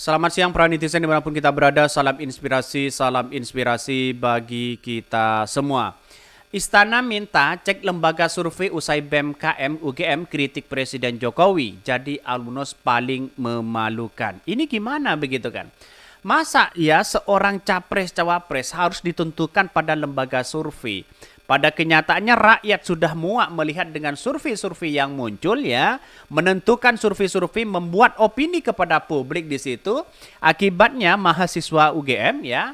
Selamat siang para netizen dimanapun kita berada, salam inspirasi bagi kita semua. Istana minta cek lembaga survei usai BEM KM UGM kritik Presiden Jokowi jadi alumnus paling memalukan. Ini gimana begitu kan? Masa ya seorang capres-cawapres harus ditentukan pada lembaga survei? Pada kenyataannya rakyat sudah muak melihat dengan survei-survei yang muncul ya, menentukan survei-survei membuat opini kepada publik di situ. Akibatnya mahasiswa UGM ya,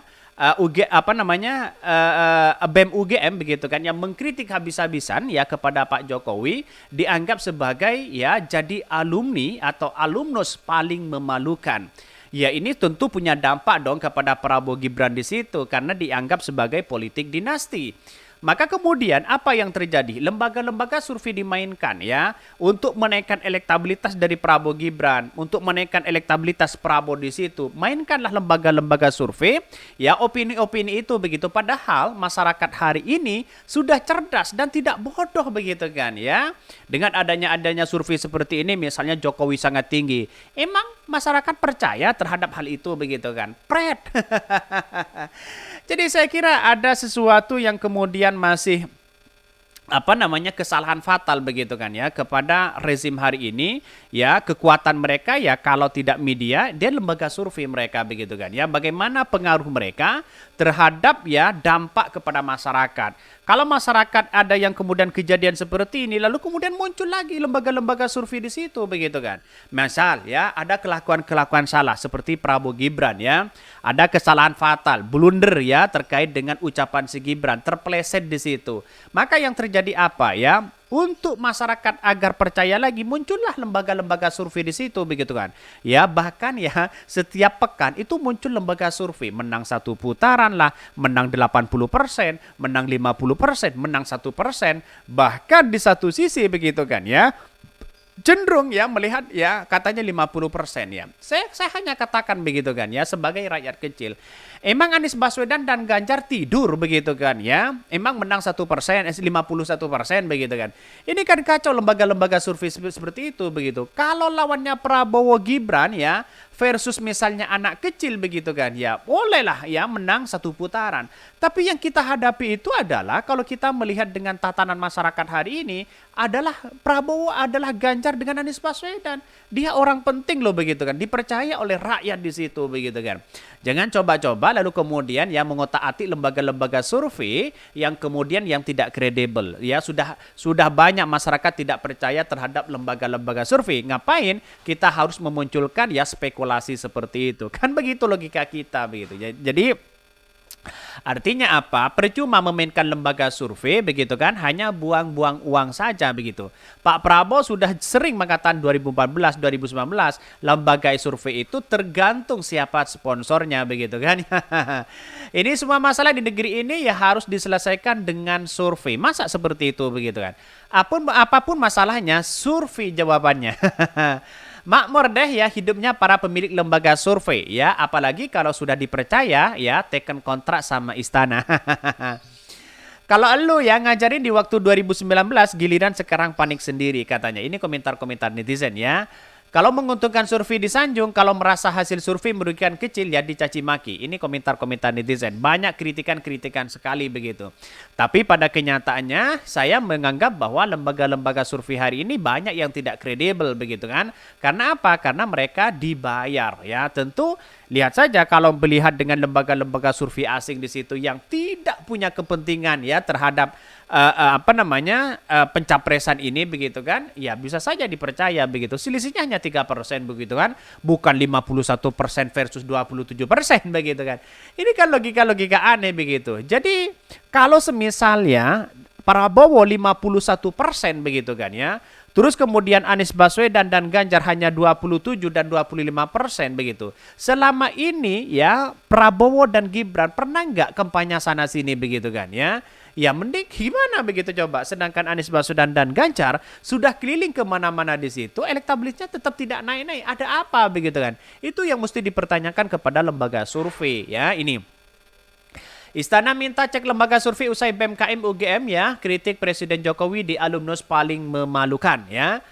BEM UGM begitu kan yang mengkritik habis-habisan ya kepada Pak Jokowi dianggap sebagai ya jadi alumni atau alumnus paling memalukan. Ya ini tentu punya dampak dong kepada Prabowo Gibran di situ karena dianggap sebagai politik dinasti. Maka kemudian apa yang terjadi? Lembaga-lembaga survei dimainkan ya untuk menaikkan elektabilitas dari Prabowo Gibran, untuk menaikkan elektabilitas Prabowo di situ. Mainkanlah lembaga-lembaga survei ya opini-opini itu begitu. Padahal masyarakat hari ini sudah cerdas dan tidak bodoh begitu kan ya. Dengan adanya survei seperti ini misalnya Jokowi sangat tinggi. Emang masyarakat percaya terhadap hal itu begitu kan? Pret. Jadi saya kira ada sesuatu yang kemudian masih kesalahan fatal begitu kan ya kepada rezim hari ini ya kekuatan mereka ya kalau tidak media dia lembaga survei mereka begitu kan ya bagaimana pengaruh mereka terhadap ya dampak kepada masyarakat. Kalau masyarakat ada yang kemudian kejadian seperti ini lalu kemudian muncul lagi lembaga-lembaga survei di situ begitu kan. Misal ya ada kelakuan-kelakuan salah seperti Prabowo Gibran ya. Ada kesalahan fatal, blunder ya terkait dengan ucapan si Gibran terpeleset di situ. Maka yang terjadi apa ya? Untuk masyarakat agar percaya lagi muncullah lembaga-lembaga survei di situ begitu kan. Ya bahkan ya setiap pekan itu muncul lembaga survei menang satu putaran lah, menang 80%, menang 50%, menang 1%, bahkan di satu sisi begitu kan ya. Cenderung ya melihat ya katanya 50% ya. Saya hanya katakan begitu kan ya sebagai rakyat kecil. Emang Anies Baswedan dan Ganjar tidur begitu kan ya. Emang menang 1%, 51% begitu kan. Ini kan kacau lembaga-lembaga survei seperti itu begitu. Kalau lawannya Prabowo Gibran ya versus misalnya anak kecil begitu kan ya bolehlah ya menang satu putaran. Tapi yang kita hadapi itu adalah kalau kita melihat dengan tatanan masyarakat hari ini adalah Prabowo adalah Ganjar dengan Anies Baswedan. Dia orang penting loh begitu kan, dipercaya oleh rakyat di situ begitu kan. Jangan coba-coba lalu kemudian ya mengotak-atik lembaga-lembaga survei yang kemudian yang tidak kredibel. Ya sudah banyak masyarakat tidak percaya terhadap lembaga-lembaga survei. Ngapain kita harus memunculkan ya spekulasi seperti itu? Kan begitu logika kita begitu. Jadi artinya apa? Percuma memainkan lembaga survei begitu kan, hanya buang-buang uang saja begitu. Pak Prabowo sudah sering mengatakan 2014, 2019 lembaga survei itu tergantung siapa sponsornya begitu kan. Ini semua masalah di negeri ini ya harus diselesaikan dengan survei. Masa seperti itu begitu kan? Apapun masalahnya, survei jawabannya. Makmur deh ya hidupnya para pemilik lembaga survei ya, apalagi kalau sudah dipercaya ya teken kontrak sama istana. Kalau lu ya ngajarin di waktu 2019 giliran sekarang panik sendiri katanya. Ini komentar-komentar netizen ya. Kalau menguntungkan survei disanjung, kalau merasa hasil survei merugikan kecil ya dicaci maki. Ini komentar-komentar netizen. Banyak kritikan-kritikan sekali begitu. Tapi pada kenyataannya saya menganggap bahwa lembaga-lembaga survei hari ini banyak yang tidak kredibel begitu kan. Karena apa? Karena mereka dibayar ya. Tentu lihat saja kalau melihat dengan lembaga-lembaga survei asing di situ yang tidak punya kepentingan ya terhadap pencapresan ini begitu kan ya bisa saja dipercaya begitu selisihnya hanya 3% begitu kan bukan 51% versus 27% begitu kan ini kan logika-logika aneh begitu. Jadi kalau semisalnya Prabowo 51% begitu kan ya terus kemudian Anies Baswedan dan Ganjar hanya 27 dan 25% begitu. Selama ini ya Prabowo dan Gibran pernah nggak kampanye sana sini begitu kan ya. Ya mending gimana begitu coba. Sedangkan Anies Baswedan dan Ganjar sudah keliling kemana-mana di situ. Elektabilitasnya tetap tidak naik-naik. Ada apa begitu kan. Itu yang mesti dipertanyakan kepada lembaga survei ya ini. Istana minta cek lembaga survei usai BEM KM UGM ya. Kritik Presiden Jokowi di alumnus paling memalukan ya.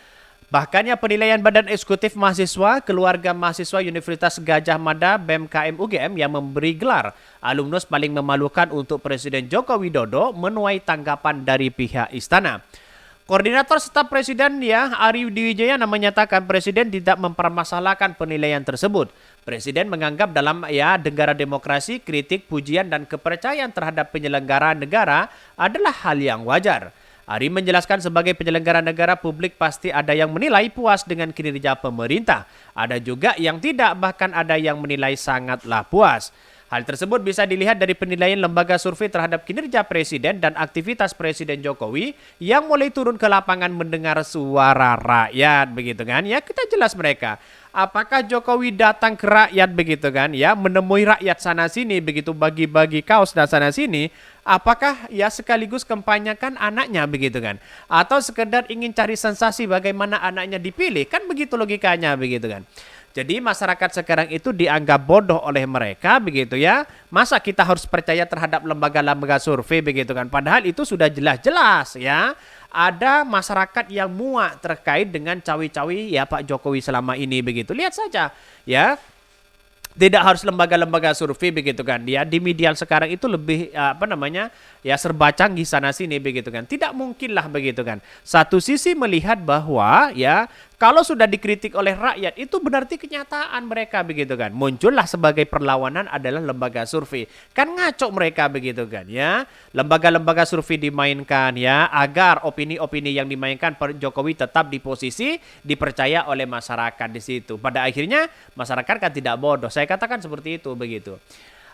Bahkan ya penilaian Badan Eksekutif Mahasiswa, Keluarga Mahasiswa Universitas Gadjah Mada BEMKM UGM yang memberi gelar alumnus paling memalukan untuk Presiden Joko Widodo menuai tanggapan dari pihak istana. Koordinator Staf Presiden ya Ari Dwijayana menyatakan Presiden tidak mempermasalahkan penilaian tersebut. Presiden menganggap dalam negara demokrasi, kritik, pujian, dan kepercayaan terhadap penyelenggara negara adalah hal yang wajar. Ari menjelaskan sebagai penyelenggara negara publik pasti ada yang menilai puas dengan kinerja pemerintah. Ada juga yang tidak, bahkan ada yang menilai sangatlah puas. Hal tersebut bisa dilihat dari penilaian lembaga survei terhadap kinerja Presiden dan aktivitas Presiden Jokowi yang mulai turun ke lapangan mendengar suara rakyat, begitu kan? Ya, kita jelas mereka. Apakah Jokowi datang ke rakyat begitu kan? Ya, menemui rakyat sana sini begitu bagi-bagi kaos dan sana sini. Apakah ya sekaligus kampanyekan anaknya begitu kan? Atau sekedar ingin cari sensasi bagaimana anaknya dipilih? Kan begitu logikanya begitu kan? Jadi masyarakat sekarang itu dianggap bodoh oleh mereka begitu ya. Masa kita harus percaya terhadap lembaga-lembaga survei begitu kan. Padahal itu sudah jelas-jelas ya. Ada masyarakat yang muak terkait dengan cawi-cawi ya Pak Jokowi selama ini begitu. Lihat saja ya. Tidak harus lembaga-lembaga survei begitu kan. Dia di media sekarang itu lebih serba canggih sana sini begitu kan. Tidak mungkinlah begitu kan. Satu sisi melihat bahwa ya kalau sudah dikritik oleh rakyat itu berarti kenyataan mereka begitu kan. Muncullah sebagai perlawanan adalah lembaga survei. Kan ngaco mereka begitu kan ya. Lembaga-lembaga survei dimainkan ya agar opini-opini yang dimainkan Pak Jokowi tetap di posisi dipercaya oleh masyarakat di situ. Pada akhirnya masyarakat kan tidak bodoh. Saya katakan seperti itu begitu.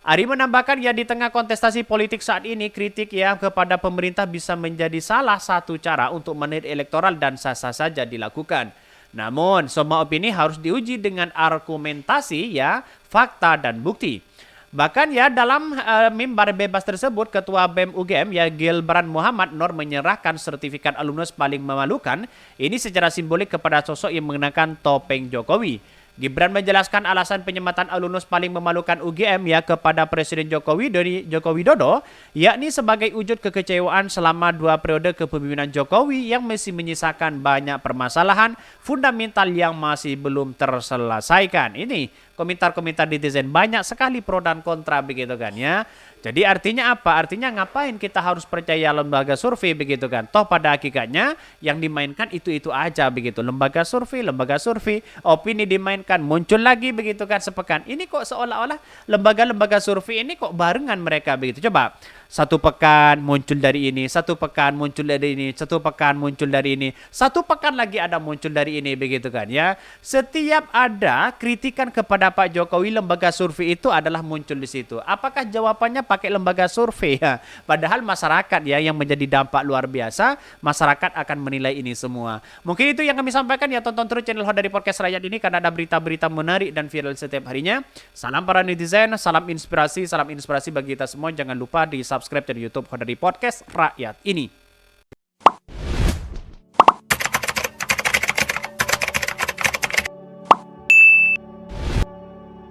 Ari menambahkan ya di tengah kontestasi politik saat ini kritik ya kepada pemerintah bisa menjadi salah satu cara untuk menarik elektoral dan sah-sah saja dilakukan. Namun semua opini harus diuji dengan argumentasi ya, fakta dan bukti. Bahkan ya dalam mimbar bebas tersebut Ketua BEM UGM ya Gilbran Muhammad Nur menyerahkan sertifikat alumnus paling memalukan ini secara simbolik kepada sosok yang mengenakan topeng Jokowi. Gibran menjelaskan alasan penyematan alumnus paling memalukan UGM ya kepada Presiden Joko Widodo, yakni sebagai wujud kekecewaan selama 2 periode kepemimpinan Jokowi yang masih menyisakan banyak permasalahan fundamental yang masih belum terselesaikan. Ini komentar-komentar netizen banyak sekali pro dan kontra begitu kan ya. Jadi artinya apa? Artinya ngapain kita harus percaya lembaga survei begitu kan? Toh pada hakikatnya yang dimainkan itu aja begitu. Lembaga survei, opini dimainkan, muncul lagi begitu kan sepekan. Ini kok seolah-olah lembaga-lembaga survei ini kok barengan mereka begitu. Coba, 1 pekan muncul dari ini, 1 pekan muncul dari ini, 1 pekan muncul dari ini, 1 pekan lagi ada muncul dari ini begitu kan ya. Setiap ada kritikan kepada Pak Jokowi, lembaga survei itu adalah muncul di situ. Apakah jawabannya pakai lembaga survei ya? Padahal masyarakat ya yang menjadi dampak luar biasa, masyarakat akan menilai ini semua. Mungkin itu yang kami sampaikan ya, tonton terus channel Hot dari Podcast Rakyat ini karena ada berita-berita menarik dan viral setiap harinya. Salam para netizen, salam inspirasi bagi kita semua. Jangan lupa di subscribe channel YouTube Hot dari Podcast Rakyat ini.